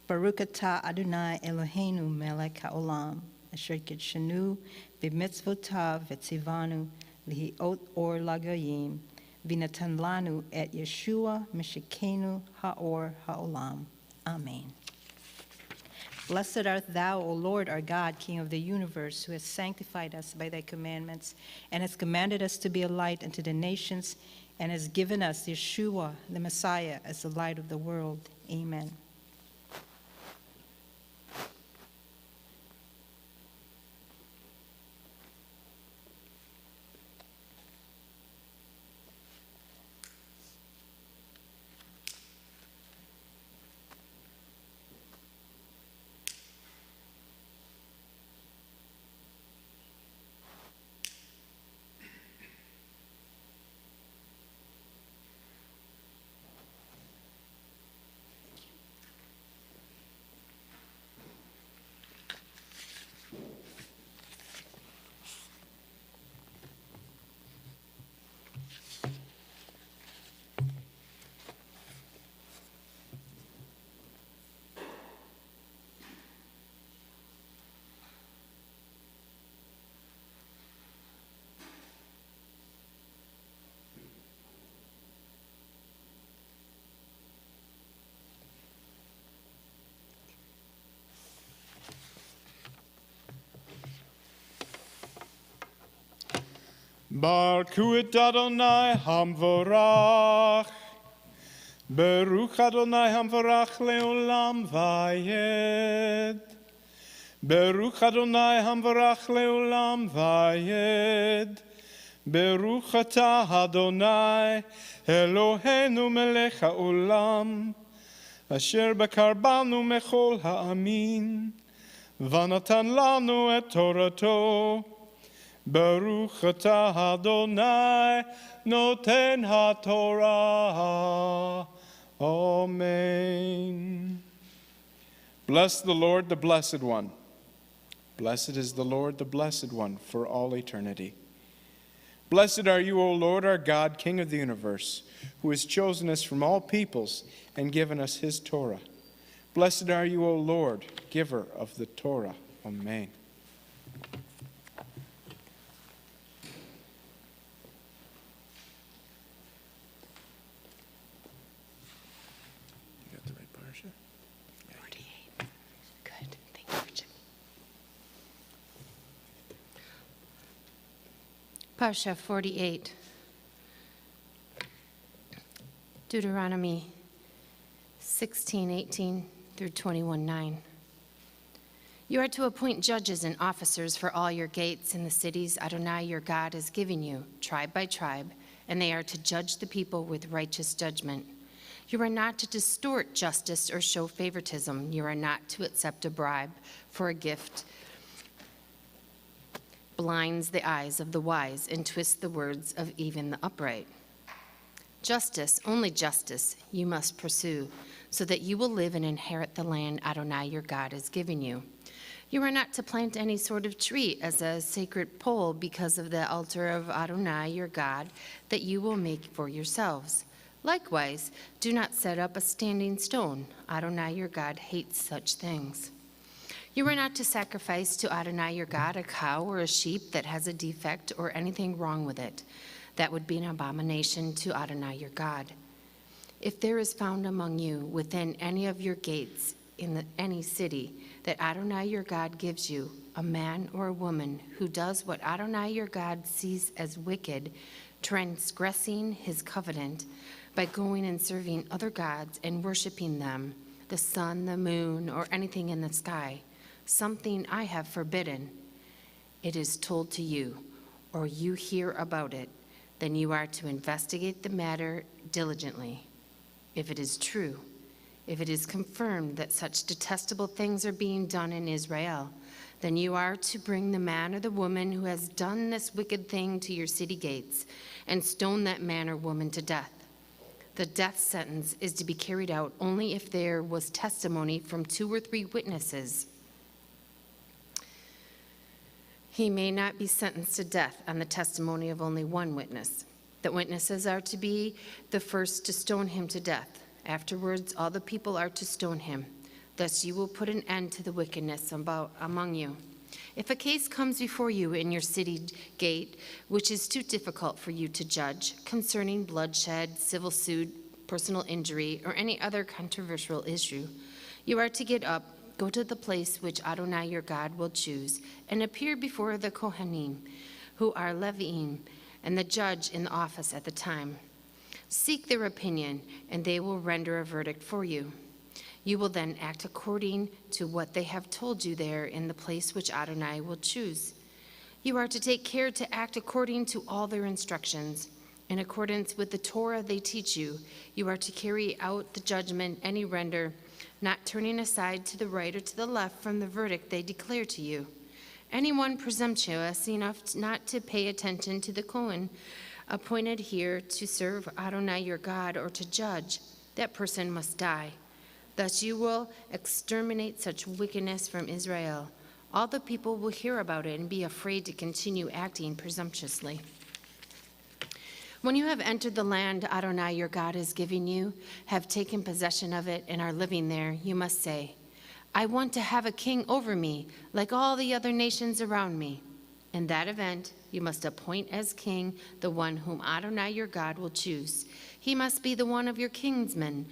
Baruch atah Adonai Eloheinu melech haolam, asher kidshanu b'mitzvotav v'tzivanu lihiot or lagayim, v'natan lanu et Yeshua mishikenu haor haolam. Amen. Blessed art thou, O Lord our God, King of the universe, who has sanctified us by thy commandments, and has commanded us to be a light unto the nations, and has given us Yeshua, the Messiah, as the light of the world. Amen. Baruch et Adonai Hamvorach. Baruch Adonai Hamvorach leolam vayed. Baruch Adonai Hamvorach leolam vayed. Baruch atah Adonai Eloheinu melech haolam, asher bakar banu mechol ha'amin, v'natan lanu et Torato. Baruch atah Adonai noten haTorah. Amen. Bless the Lord, the Blessed One. Blessed is the Lord, the Blessed One, for all eternity. Blessed are you, O Lord, our God, King of the universe, who has chosen us from all peoples and given us his Torah. Blessed are you, O Lord, giver of the Torah. Amen. Parsha 48, Deuteronomy 16:18 through 21:9. You are to appoint judges and officers for all your gates in the cities Adonai your God is giving you, tribe by tribe, and they are to judge the people with righteous judgment. You are not to distort justice or show favoritism. You are not to accept a bribe for a gift blinds the eyes of the wise and twists the words of even the upright. Justice, only justice, you must pursue, so that you will live and inherit the land Adonai your God is giving you. You are not to plant any sort of tree as a sacred pole because of the altar of Adonai your God that you will make for yourselves. Likewise, do not set up a standing stone. Adonai your God hates such things. You are not to sacrifice to Adonai your God a cow or a sheep that has a defect or anything wrong with it. That would be an abomination to Adonai your God. If there is found among you within any of your gates in any city that Adonai your God gives you, a man or a woman who does what Adonai your God sees as wicked, transgressing his covenant by going and serving other gods and worshiping them, the sun, the moon, or anything in the sky, something I have forbidden, it is told to you, or you hear about it, then you are to investigate the matter diligently. If it is true, if it is confirmed that such detestable things are being done in Israel, then you are to bring the man or the woman who has done this wicked thing to your city gates and stone that man or woman to death. The death sentence is to be carried out only if there was testimony from 2 or 3 witnesses. He may not be sentenced to death on the testimony of only 1 witness. The witnesses are to be the first to stone him to death. Afterwards, all the people are to stone him. Thus you will put an end to the wickedness among you. If a case comes before you in your city gate, which is too difficult for you to judge, concerning bloodshed, civil suit, personal injury, or any other controversial issue, you are to get up, go to the place which Adonai your God will choose, and appear before the Kohanim, who are Leviim, and the judge in the office at the time. Seek their opinion, and they will render a verdict for you. You will then act according to what they have told you there in the place which Adonai will choose. You are to take care to act according to all their instructions. In accordance with the Torah they teach you, you are to carry out the judgment any render, not turning aside to the right or to the left from the verdict they declare to you. Anyone presumptuous enough not to pay attention to the Kohen appointed here to serve Adonai your God or to judge, that person must die. Thus you will exterminate such wickedness from Israel. All the people will hear about it and be afraid to continue acting presumptuously. When you have entered the land Adonai your God is giving you, have taken possession of it, and are living there, you must say, I want to have a king over me, like all the other nations around me. In that event, you must appoint as king the one whom Adonai your God will choose. He must be the one of your kinsmen.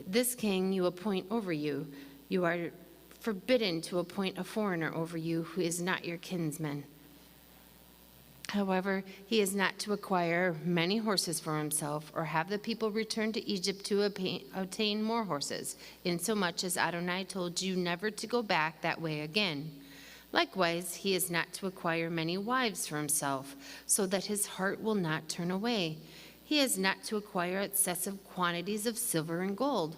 This king you appoint over you. You are forbidden to appoint a foreigner over you who is not your kinsman. However, he is not to acquire many horses for himself or have the people return to Egypt to obtain more horses, insomuch as Adonai told you never to go back that way again. Likewise, he is not to acquire many wives for himself, so that his heart will not turn away. He is not to acquire excessive quantities of silver and gold.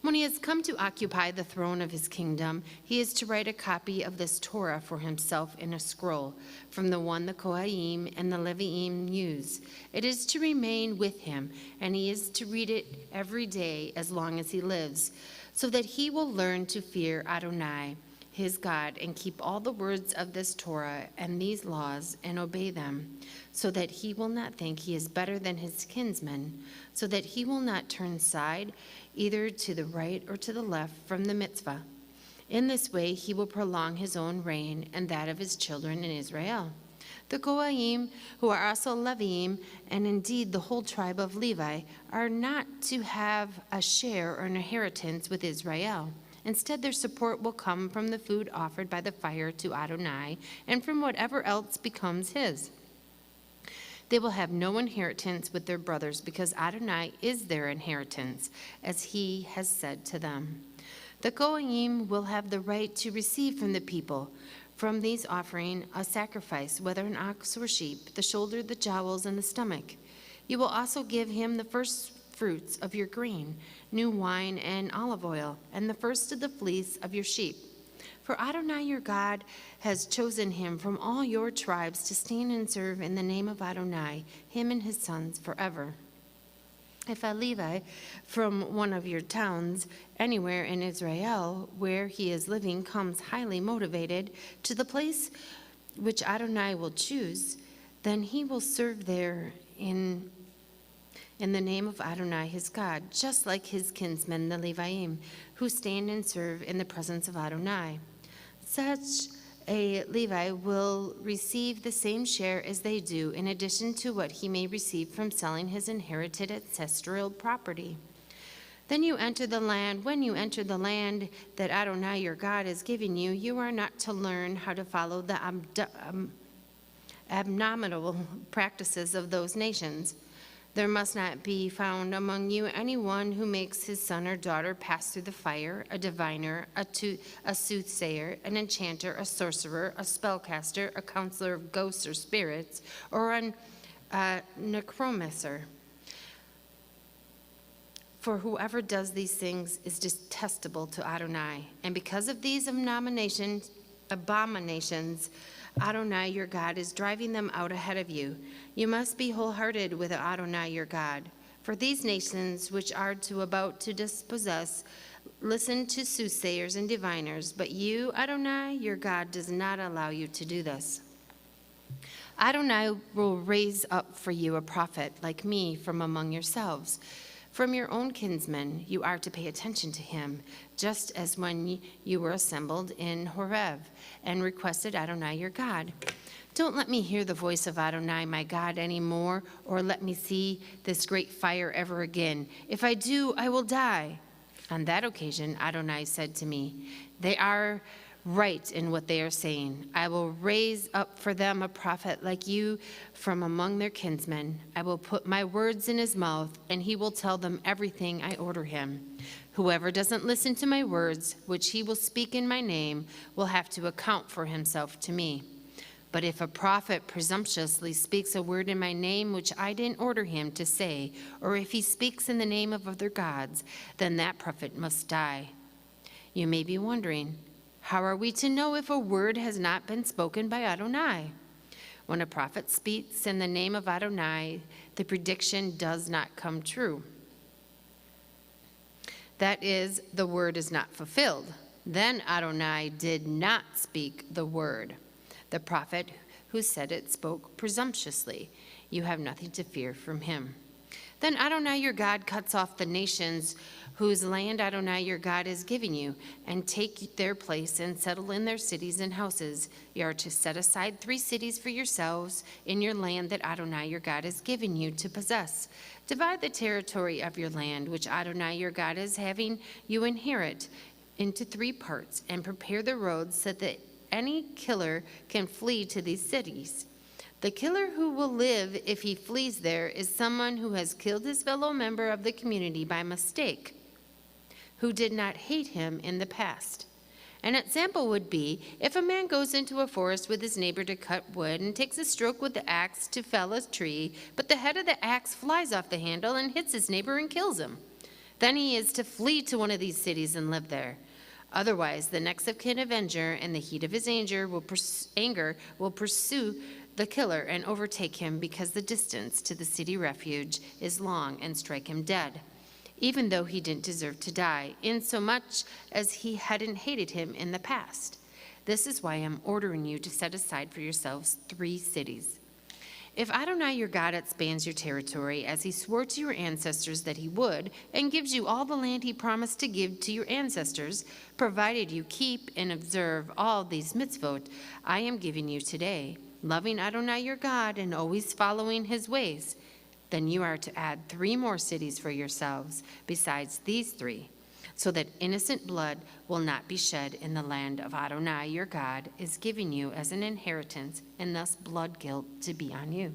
When he has come to occupy the throne of his kingdom, he is to write a copy of this Torah for himself in a scroll, from the one the Kohanim and the Leviim use. It is to remain with him, and he is to read it every day as long as he lives, so that he will learn to fear Adonai, his God, and keep all the words of this Torah and these laws and obey them, so that he will not think he is better than his kinsmen, so that he will not turn aside either to the right or to the left from the mitzvah. In this way he will prolong his own reign and that of his children in Israel. The Kohanim, who are also Leviim, and indeed the whole tribe of Levi, are not to have a share or an inheritance with Israel. Instead, their support will come from the food offered by the fire to Adonai and from whatever else becomes his. They will have no inheritance with their brothers because Adonai is their inheritance, as he has said to them. The Kohanim will have the right to receive from the people, from these offering, a sacrifice, whether an ox or sheep, the shoulder, the jowls, and the stomach. You will also give him the first fruits of your grain, new wine and olive oil, and the first of the fleece of your sheep. For Adonai your God has chosen him from all your tribes to stand and serve in the name of Adonai, him and his sons forever. If a Levi from one of your towns anywhere in Israel where he is living comes highly motivated to the place which Adonai will choose, then he will serve there in the name of Adonai his God, just like his kinsmen the Leviim, who stand and serve in the presence of Adonai. Such a Levi will receive the same share as they do, in addition to what he may receive from selling his inherited ancestral property. When you enter the land that Adonai your God is giving you, you are not to learn how to follow the abominable practices of those nations. There must not be found among you anyone who makes his son or daughter pass through the fire, a diviner, a soothsayer, an enchanter, a sorcerer, a spellcaster, a counselor of ghosts or spirits, or a necromancer. For whoever does these things is detestable to Adonai. And because of these abominations, Adonai your God is driving them out ahead of you. You must be wholehearted with Adonai your God. For these nations which are about to dispossess listen to soothsayers and diviners, but you, Adonai your God, does not allow you to do this. Adonai will raise up for you a prophet like me from among yourselves. From your own kinsmen, you are to pay attention to him, just as when you were assembled in Horeb and requested Adonai your God. Don't let me hear the voice of Adonai my God anymore, or let me see this great fire ever again. If I do, I will die. On that occasion, Adonai said to me, they are right in what they are saying. I will raise up for them a prophet like you from among their kinsmen. I will put my words in his mouth, and he will tell them everything I order him. Whoever doesn't listen to my words, which he will speak in my name, will have to account for himself to me. But if a prophet presumptuously speaks a word in my name which I didn't order him to say, or if he speaks in the name of other gods, then that prophet must die. You may be wondering, how are we to know if a word has not been spoken by Adonai? When a prophet speaks in the name of Adonai, the prediction does not come true. That is, the word is not fulfilled. Then Adonai did not speak the word. The prophet who said it spoke presumptuously. You have nothing to fear from him. Then Adonai your God cuts off the nations whose land Adonai your God is giving you, and take their place and settle in their cities and houses. You are to set aside 3 cities for yourselves in your land that Adonai your God has given you to possess. Divide the territory of your land, which Adonai your God is having you inherit, into 3 parts, and prepare the roads so that any killer can flee to these cities. The killer who will live if he flees there is someone who has killed his fellow member of the community by mistake, who did not hate him in the past. An example would be if a man goes into a forest with his neighbor to cut wood and takes a stroke with the axe to fell a tree, but the head of the axe flies off the handle and hits his neighbor and kills him. Then he is to flee to one of these cities and live there. Otherwise, the next of kin avenger, in the heat of his anger, will pursue the killer and overtake him, because the distance to the city refuge is long, and strike him dead, even though he didn't deserve to die, insomuch as he hadn't hated him in the past. This is why I'm ordering you to set aside for yourselves 3 cities. If Adonai your God expands your territory as he swore to your ancestors that he would, and gives you all the land he promised to give to your ancestors, provided you keep and observe all these mitzvot I am giving you today, loving Adonai your God and always following his ways, then you are to add 3 more cities for yourselves besides these 3, so that innocent blood will not be shed in the land of Adonai your God is giving you as an inheritance, and thus blood guilt to be on you.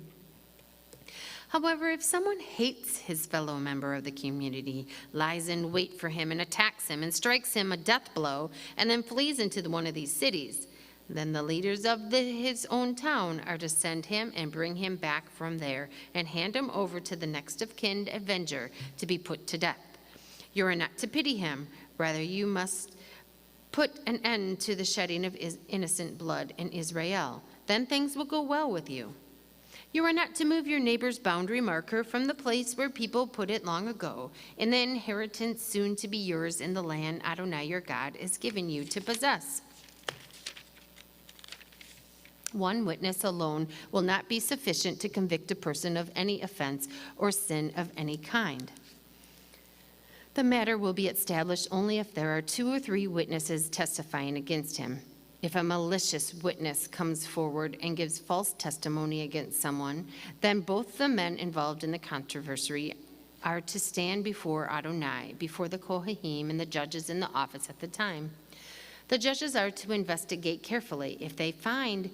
However, if someone hates his fellow member of the community, lies in wait for him and attacks him and strikes him a death blow, and then flees into one of these cities, then the leaders of his own town are to send him and bring him back from there and hand him over to the next of kin avenger to be put to death. You are not to pity him. Rather, you must put an end to the shedding of innocent blood in Israel. Then things will go well with you. You are not to move your neighbor's boundary marker from the place where people put it long ago, in the inheritance soon to be yours in the land Adonai your God is giving you to possess. 1 witness alone will not be sufficient to convict a person of any offense or sin of any kind. The matter will be established only if there are 2 or 3 witnesses testifying against him. If a malicious witness comes forward and gives false testimony against someone, then both the men involved in the controversy are to stand before Adonai, before the Kohanim and the judges in the office at the time. The judges are to investigate carefully. If they find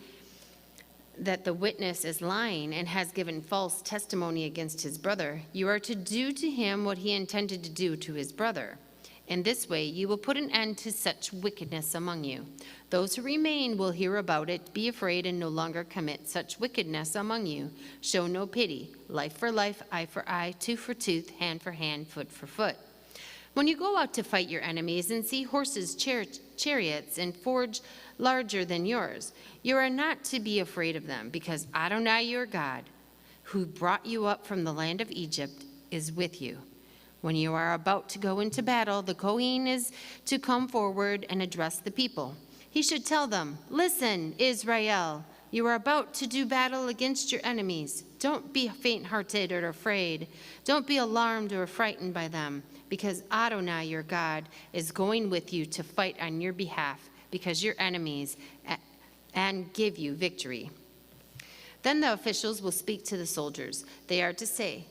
that the witness is lying and has given false testimony against his brother, you are to do to him what he intended to do to his brother. In this way, you will put an end to such wickedness among you. Those who remain will hear about it, be afraid, and no longer commit such wickedness among you. Show no pity. Life for life, eye for eye, tooth for tooth, hand for hand, foot for foot. When you go out to fight your enemies and see horses, chariots, and forge larger than yours, you are not to be afraid of them, because Adonai your God, who brought you up from the land of Egypt, is with you. When you are about to go into battle, the Kohen is to come forward and address the people. He should tell them, "Listen, Israel, You are about to do battle against your enemies. Don't be faint-hearted or afraid. Don't be alarmed or frightened by them, because Adonai, your God, is going with you to fight on your behalf, because your enemies, and give you victory." Then the officials will speak to the soldiers. They are to say,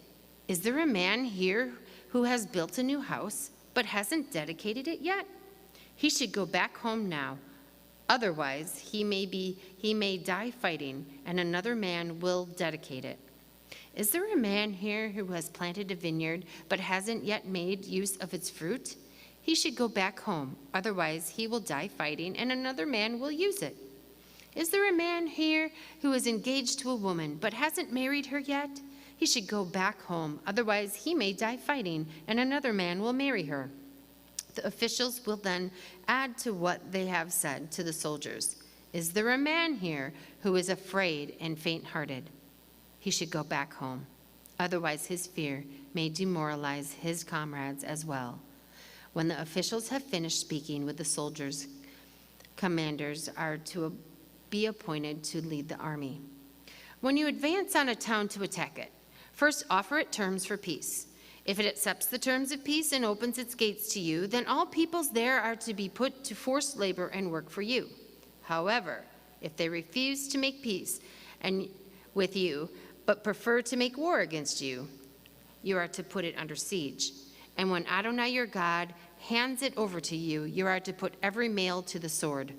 "Is there a man here who has built a new house, but hasn't dedicated it yet? He should go back home now. Otherwise, he may die fighting, and another man will dedicate it. Is there a man here who has planted a vineyard, but hasn't yet made use of its fruit? He should go back home. Otherwise, he will die fighting, and another man will use it. Is there a man here who is engaged to a woman, but hasn't married her yet? He should go back home. Otherwise, he may die fighting, and another man will marry her." The officials will then add to what they have said to the soldiers. "Is there a man here who is afraid and faint-hearted? He should go back home. Otherwise, his fear may demoralize his comrades as well." When the officials have finished speaking with the soldiers, commanders are to be appointed to lead the army. When you advance on a town to attack it, first offer it terms for peace. If it accepts the terms of peace and opens its gates to you, then all peoples there are to be put to forced labor and work for you. However, if they refuse to make peace with you, but prefer to make war against you, you are to put it under siege. And when Adonai your God hands it over to you, you are to put every male to the sword.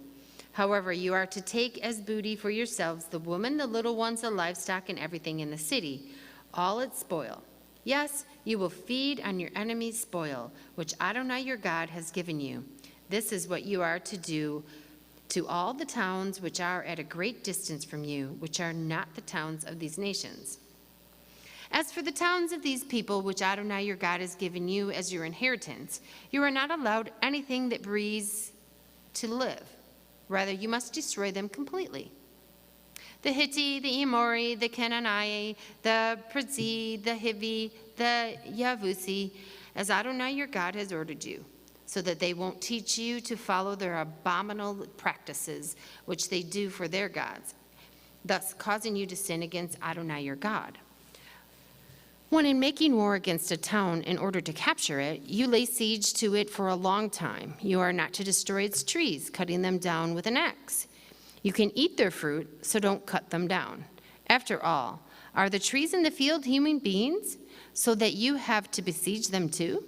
However, you are to take as booty for yourselves the woman, the little ones, the livestock, and everything in the city, all its spoil. Yes, you will feed on your enemy's spoil, which Adonai your God has given you. This is what you are to do to all the towns which are at a great distance from you, which are not the towns of these nations. As for the towns of these people which Adonai your God has given you as your inheritance, you are not allowed anything that breathes to live. Rather, you must destroy them completely. The Hittite, the Amori, the Canaanite, the Perizzite, the Hivi, the Yavusi, as Adonai your God has ordered you, so that they won't teach you to follow their abominable practices, which they do for their gods, thus causing you to sin against Adonai your God. When in making war against a town in order to capture it, you lay siege to it for a long time, you are not to destroy its trees, cutting them down with an axe. You can eat their fruit, so don't cut them down. After all, are the trees in the field human beings, so that you have to besiege them too?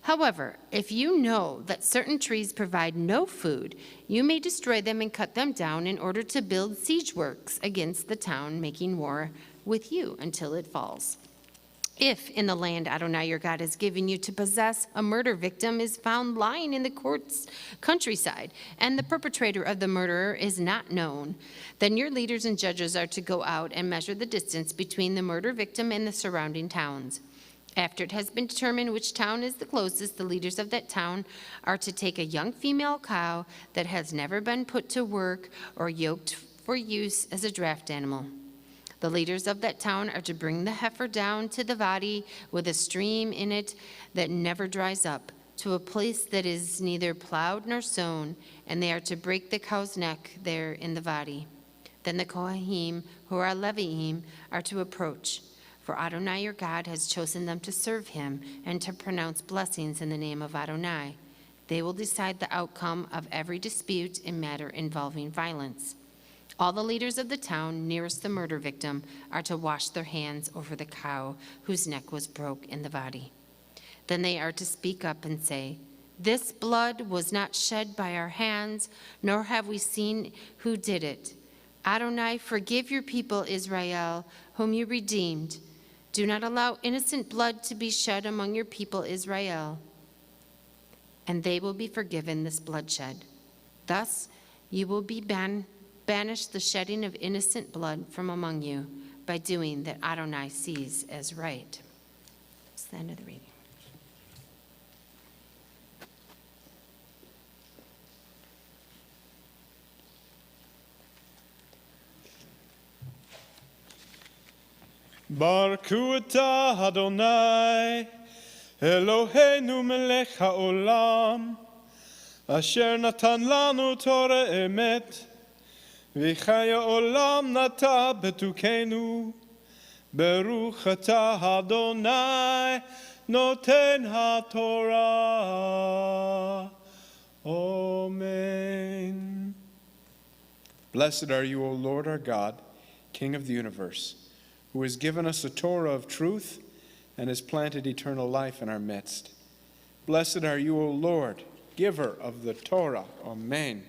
However, if you know that certain trees provide no food, you may destroy them and cut them down in order to build siege works against the town making war with you until it falls. If in the land Adonai your God has given you to possess, a murder victim is found lying in the countryside, and the perpetrator of the murder is not known, then your leaders and judges are to go out and measure the distance between the murder victim and the surrounding towns. After it has been determined which town is the closest, the leaders of that town are to take a young female cow that has never been put to work or yoked for use as a draft animal. The leaders of that town are to bring the heifer down to the valley with a stream in it that never dries up, to a place that is neither plowed nor sown, and they are to break the cow's neck there in the valley. Then the Kohanim, who are Leviim, are to approach, for Adonai your God has chosen them to serve him and to pronounce blessings in the name of Adonai. They will decide the outcome of every dispute and matter involving violence. All the leaders of the town nearest the murder victim are to wash their hands over the cow whose neck was broke in the valley. Then they are to speak up and say, "This blood was not shed by our hands, nor have we seen who did it. Adonai, forgive your people Israel, whom you redeemed. Do not allow innocent blood to be shed among your people Israel, and they will be forgiven this bloodshed. Thus you will be banish the shedding of innocent blood from among you by doing that Adonai sees as right." That's the end of the reading. Baruchu atah Adonai, Eloheinu melech haolam, asher natan lanu Torah emet, V'chaya olam nata betukenu. Baruch atah Adonai noten haTorah. Amen. Blessed are you, O Lord our God, King of the universe, who has given us a Torah of truth and has planted eternal life in our midst. Blessed are you, O Lord, giver of the Torah. Amen.